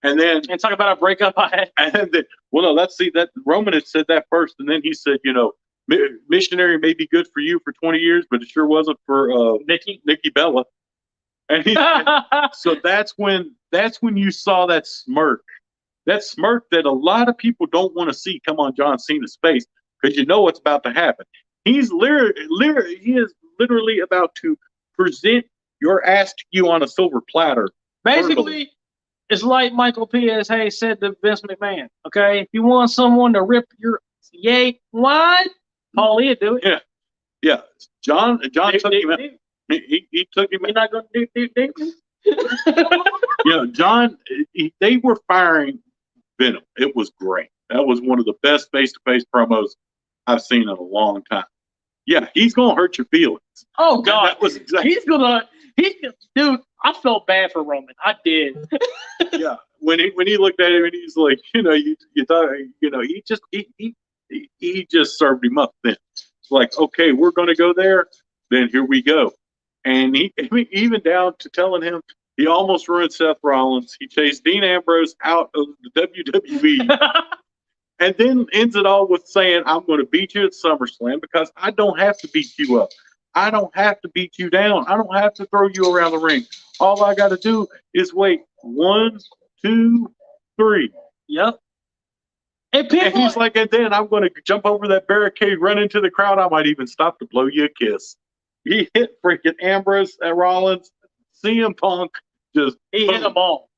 And talk about a breakup I had. And then, that Roman had said that first, and then he said, missionary may be good for you for 20 years, but it sure wasn't for Nikki Bella. And so that's when you saw that smirk that a lot of people don't want to see come on John Cena's face because you know what's about to happen. He is literally about to present your ass to you on a silver platter. Basically. Verbally. It's like Michael P.S.A. said to Vince McMahon, okay? If you want someone to rip your yay wide, Paul Lee do it. Yeah. John took him out. He took him out. You're not going to do John, they were firing Venom. It was great. That was one of the best face-to-face promos I've seen in a long time. Yeah, he's going to hurt your feelings. Oh, God. That was exactly. Dude, I felt bad for Roman. I did. Yeah, when he looked at him and he's like, you thought, he just served him up then. It's like, okay, we're going to go there. Then here we go. And I mean, even down to telling him he almost ruined Seth Rollins. He chased Dean Ambrose out of the WWE. And then ends it all with saying, I'm going to beat you at SummerSlam because I don't have to beat you up. I don't have to beat you down. I don't have to throw you around the ring. All I got to do is wait 1, 2, 3. Yep. And people, And he's like, and then I'm going to jump over that barricade, run into the crowd. I might even stop to blow you a kiss. He hit freaking Ambrose at Rollins. CM Punk just he hit them all.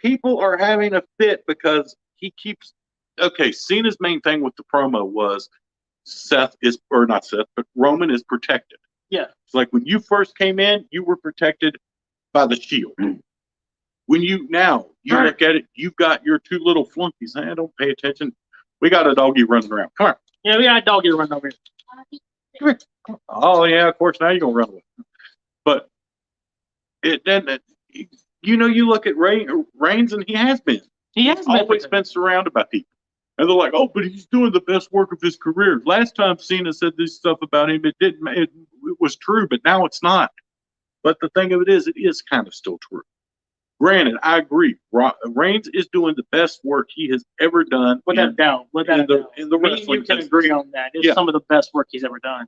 People are having a fit because he keeps. Okay, Cena's main thing with the promo was not Seth, but Roman is protected. Yeah. It's like when you first came in, you were protected by the Shield. When you look at it, you've got your two little flunkies. Don't pay attention. We got a doggy running around. Come on. Yeah, we got a doggy running over here. Come here. Oh yeah, of course. Now you're gonna run away. But you look at Reigns, and he has been. He has always been surrounded by people. And they're like, oh, but he's doing the best work of his career. Last time Cena said this stuff about him, it was true, but now it's not. But the thing of it is kind of still true. Granted, I agree. Reigns is doing the best work he has ever done. Without doubt. In the wrestling you can business. agree on that. It's some of the best work he's ever done.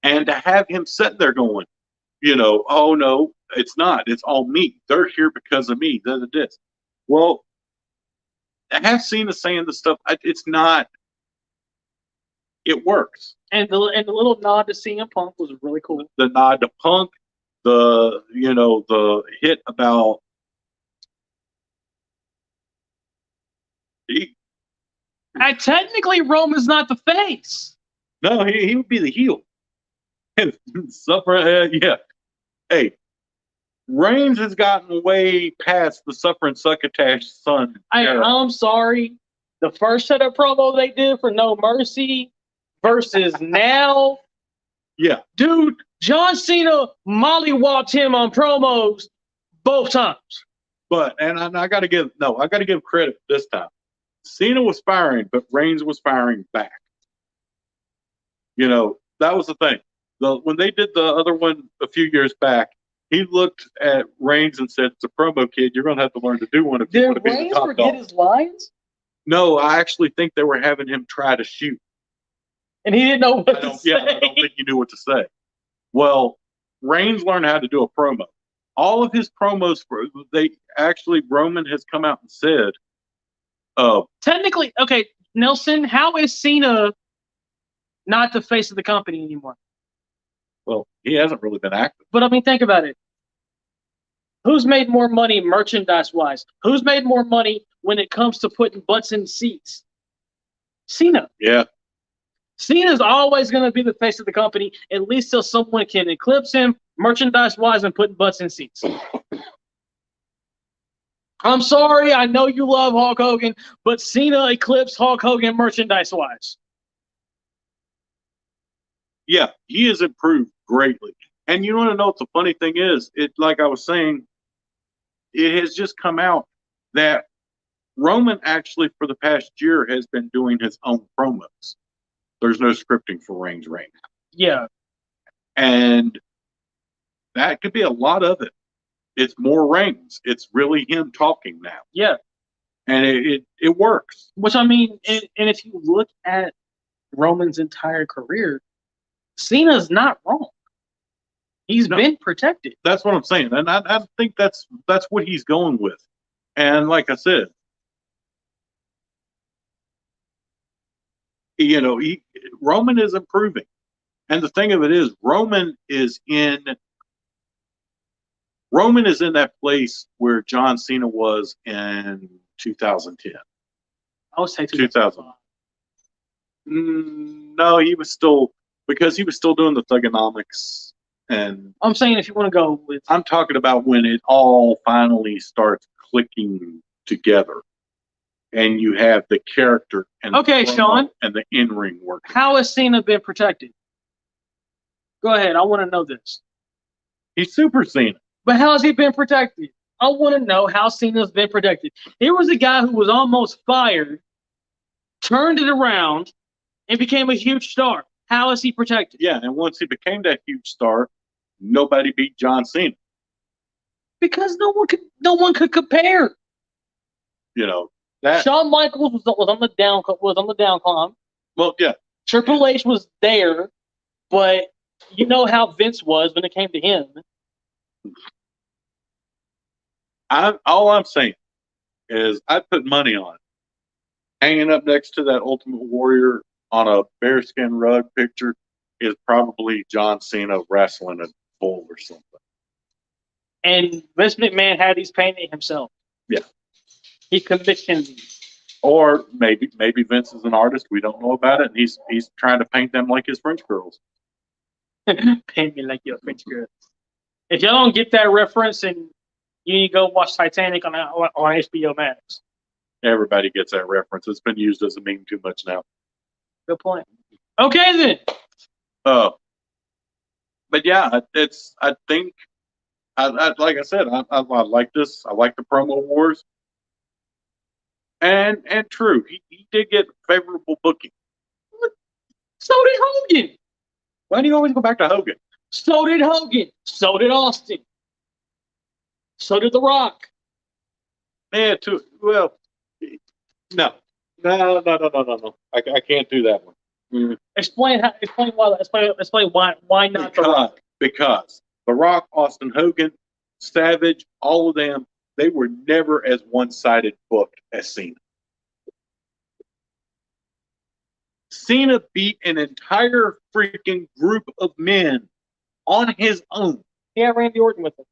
And to have him sitting there going, oh, no, it's not. It's all me. They're here because of me. This. Well, I have seen us saying the stuff. It's not. It works. And the little nod to CM Punk was really cool. The nod to Punk, the hit about. Technically, Roman's not the face. No, he would be the heel. Suffer, yeah. Hey, Reigns has gotten way past the suffer and succotash son. I'm sorry. The first set of promo they did for No Mercy versus now. Yeah. Dude, John Cena mollywopped him on promos both times. But, and I got to give credit this time. Cena was firing, but Reigns was firing back. That was the thing. When they did the other one a few years back, he looked at Reigns and said, it's a promo, kid. You're going to have to learn to do one if you want to be the top dog. Did Reigns forget his lines? No, I actually think they were having him try to shoot. And he didn't know what to say. Yeah, I don't think he knew what to say. Well, Reigns learned how to do a promo. All of his promos, Roman has come out and said, technically, okay, Nelson, how is Cena not the face of the company anymore? Well, he hasn't really been active. But I mean, think about it. Who's made more money merchandise-wise? Who's made more money when it comes to putting butts in seats? Cena. Yeah. Cena's always going to be the face of the company, at least till someone can eclipse him merchandise-wise and putting butts in seats. I'm sorry, I know you love Hulk Hogan, but Cena eclipsed Hulk Hogan merchandise-wise. Yeah, he has improved greatly. And you want to know what the funny thing is? Like I was saying, it has just come out that Roman actually for the past year has been doing his own promos. There's no scripting for Reigns right now. Yeah. And that could be a lot of it. It's more Reigns. It's really him talking now. Yeah. And it works. Which, I mean, and if you look at Roman's entire career, Cena's not wrong. He's been protected. That's what I'm saying. And I think that's what he's going with. And like I said, Roman is improving. And the thing of it is, Roman is in that place where John Cena was in 2010. I would say 2000. No, he was still doing the thugonomics. And I'm saying if you want to go with... I'm talking about when it all finally starts clicking together. And you have the character and Sean, and the in-ring work. How has Cena been protected? Go ahead. I want to know this. He's Super Cena. But how has he been protected? I want to know how Cena's been protected. Here was a guy who was almost fired turned it around, and became a huge star. How is he protected? Yeah, and once he became that huge star, nobody beat John Cena. Because no one could compare. You know that. Shawn Michaels was on the down climb. Well, yeah. Triple H was there, but you know how Vince was when it came to him. All I'm saying is I'd put money on it. Hanging up next to that Ultimate Warrior on a bearskin rug picture is probably John Cena wrestling a bull or something. And Vince McMahon had these painted himself. Yeah. He commissioned these. Or maybe Vince is an artist. We don't know about it, and he's trying to paint them like his French girls. Paint me like your French girl. If y'all don't get that reference, and you need to go watch Titanic on HBO Max. Everybody gets that reference. It's been used as a meme too much now. Good point. Okay then. But yeah, I think like I said, I like this. I like the promo wars. And true, he did get favorable booking. So did Hogan. Why do you always go back to Hogan? So did Hogan. So did Austin. So did The Rock. Yeah, too. Well, no. I can't do that one. Mm. Explain why not The Rock. Because The Rock, Austin, Hogan, Savage, all of them, they were never as one-sided booked as Cena. Cena beat an entire freaking group of men on his own. He had Randy Orton with him.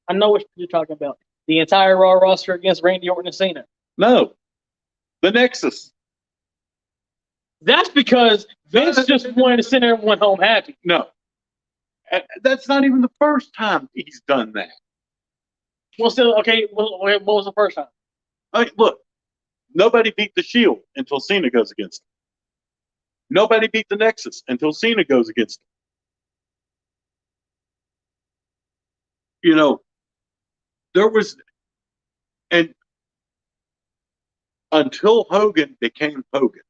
I know what you're talking about. The entire Raw roster against Randy Orton and Cena. No. The Nexus. That's because Vince just wanted to send everyone home happy. No. That's not even the first time he's done that. Well, still, okay, what was the first time? Look, nobody beat the Shield until Cena goes against him. Nobody beat the Nexus until Cena goes against him. You know, there was, and until Hogan became Hogan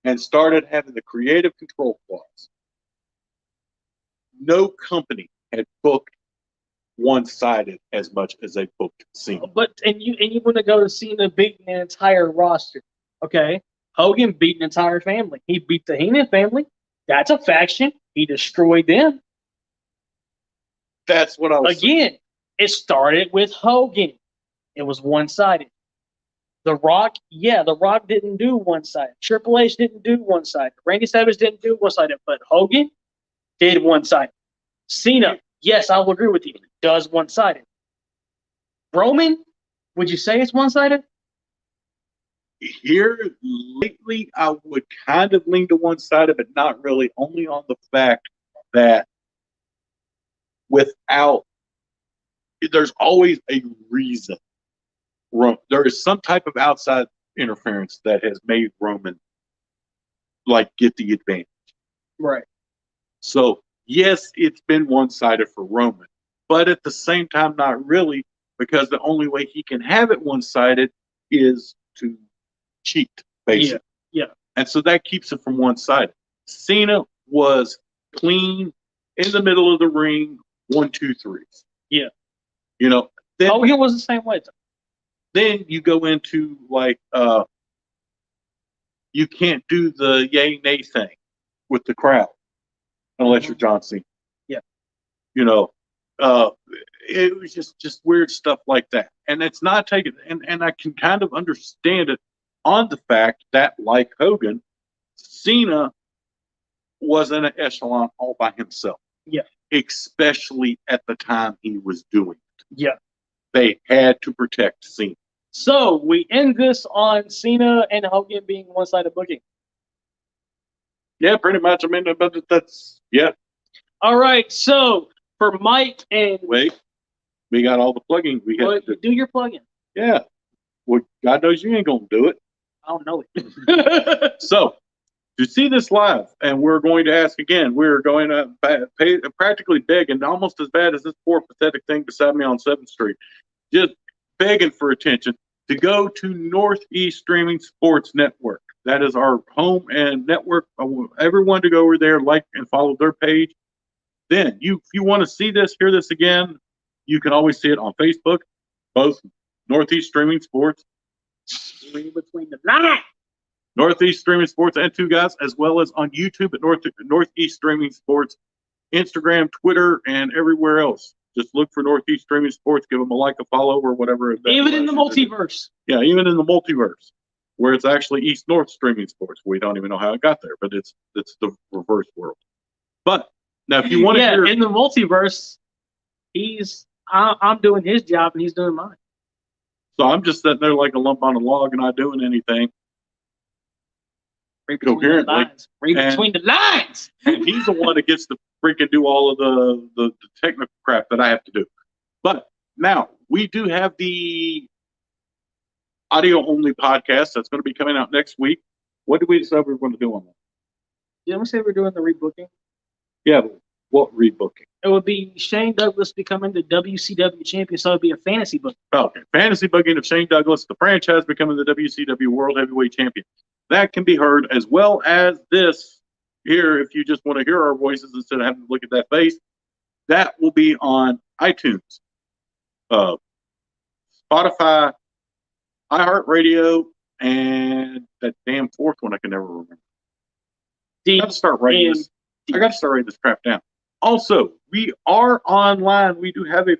and started having the creative control clause, no company had booked one-sided as much as they booked Cena. But and you want to go to Cena beating an entire roster, okay? Hogan beat an entire family. He beat the Heenan family. That's a faction. He destroyed them. That's what I was Again, it started with Hogan. It was one-sided. The Rock, The Rock didn't do one-sided. Triple H didn't do one-sided. Randy Savage didn't do one-sided. But Hogan did one-sided. Cena, yes, I will agree with you, does one-sided. Roman, would you say it's one-sided? Here lately, I would kind of lean to one-sided, but not really, only on the fact that there's always a reason. There is some type of outside interference that has made Roman get the advantage. Right. So yes, it's been one-sided for Roman, but at the same time, not really, because the only way he can have it one-sided is to cheat, basically. Yeah. And so that keeps it from one-sided. Cena was clean in the middle of the ring, 1, 2, 3. Yeah. You know, then Hogan was the same way. then you go into you can't do the yay nay thing with the crowd unless you're John Cena. Yeah. You know, it was just weird stuff like that. And it's not taken, and I can kind of understand it on the fact that, like Hogan, Cena was in an echelon all by himself. Yeah. Especially at the time he was doing it. Yeah. They had to protect Cena. So we end this on Cena and Hogan being one-sided booking. Yeah, pretty much. I mean, but that's, yeah. All right. So for Mike and Wait, we got all the plugging. We got to do your plug-in. Yeah. Well, God knows you ain't going to do it. I don't know it. So, to see this live, and we're going to ask again, we're going to practically begging, almost as bad as this poor pathetic thing beside me on 7th Street, just begging for attention, to go to Northeast Streaming Sports Network. That is our home and network. I want everyone to go over there, like and follow their page. Then if you want to see this, hear this again, you can always see it on Facebook, both Northeast Streaming Sports, Between the lines. Northeast Streaming Sports and Two Guys, as well as on YouTube at Northeast Streaming Sports, Instagram, Twitter, and everywhere else. Just look for Northeast Streaming Sports, give them a like, a follow, or whatever. Even in the multiverse. Yeah, even in the multiverse, where it's actually East North Streaming Sports. We don't even know how it got there, but it's the reverse world. But now, if you want to hear, in the multiverse, I'm doing his job and he's doing mine. so I'm just sitting there like a lump on a log and not doing anything. Read between the Coherently. lines. Read between the lines. And he's the one that gets to freaking do all of the technical crap that I have to do. But now we do have the audio only podcast that's going to be coming out next week. What did we decide we were going to do on that? Didn't we say we're doing the rebooking? Yeah, but what rebooking? It would be Shane Douglas becoming the WCW champion, so it'd be a fantasy book. Okay, fantasy booking of Shane Douglas, the franchise becoming the WCW World Heavyweight Champion. That can be heard, as well as this here. If you just want to hear our voices instead of having to look at that face, that will be on iTunes, Spotify, iHeartRadio, and that damn fourth one I can never remember. I got to start writing this. I got to start writing this crap down. Also, we are online. We do have a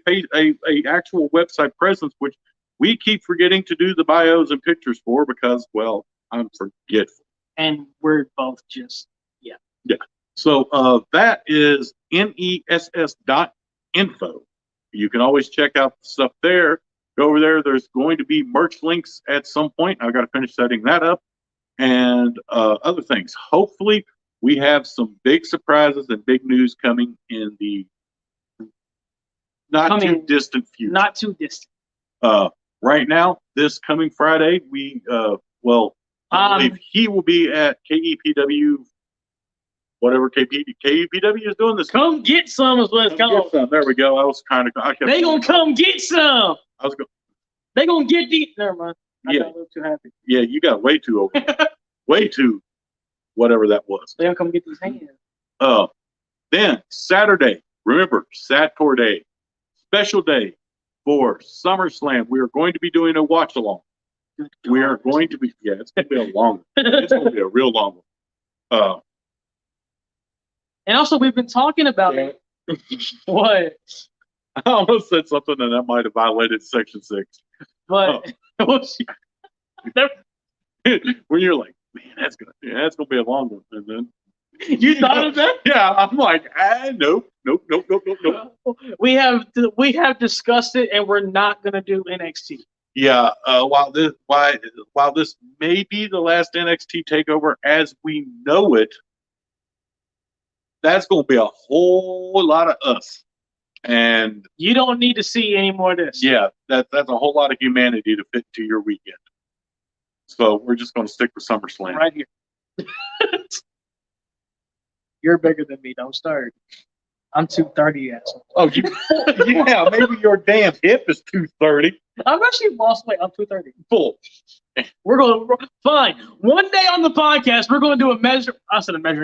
actual website presence, which we keep forgetting to do the bios and pictures for because, well, I'm forgetful. And we're both just, yeah. So that is ness.info. You can always check out the stuff there. Go over there. There's going to be merch links at some point. I've got to finish setting that up and other things. Hopefully, we have some big surprises and big news coming in the too distant future. Not too distant. Right now, this coming Friday, I believe he will be at KEPW, whatever KEPW is doing this. Come get some is what it's called. There we go. I was kind of. They gonna come get some. I was going. They gonna get the. Never mind. I got a little too happy. Yeah, you got way too over. Way too. Whatever that was. They gonna come get these hands. Then Saturday, remember Sator Day, special day for SummerSlam. We are going to be doing a watch along. We are going to be, it's going to be a long one. It's going to be a real long one. And also, we've been talking about it. What? I almost said something and that might have violated Section 6. But when you're like, man, that's gonna be a long one, and then you thought of that? Yeah, I'm like, nope. We have discussed it, and we're not gonna do NXT. Yeah, while this may be the last NXT takeover as we know it, that's going to be a whole lot of us, and you don't need to see any more of this. Yeah, that's a whole lot of humanity to fit into your weekend. So we're just going to stick with SummerSlam right here. You're bigger than me. Don't start. I'm 230, asshole. Oh, yeah, maybe your damn hip is 230. I've actually lost weight. I'm 230. Full. We're going to, fine. One day on the podcast, we're going to do a measuring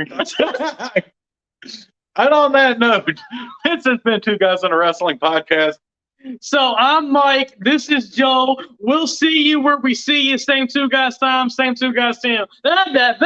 contest. And on that note, this has been Two Guys on a Wrestling Podcast. So I'm Mike. This is Joe. We'll see you where we see you. Same Two Guys time, same Two Guys channel. That.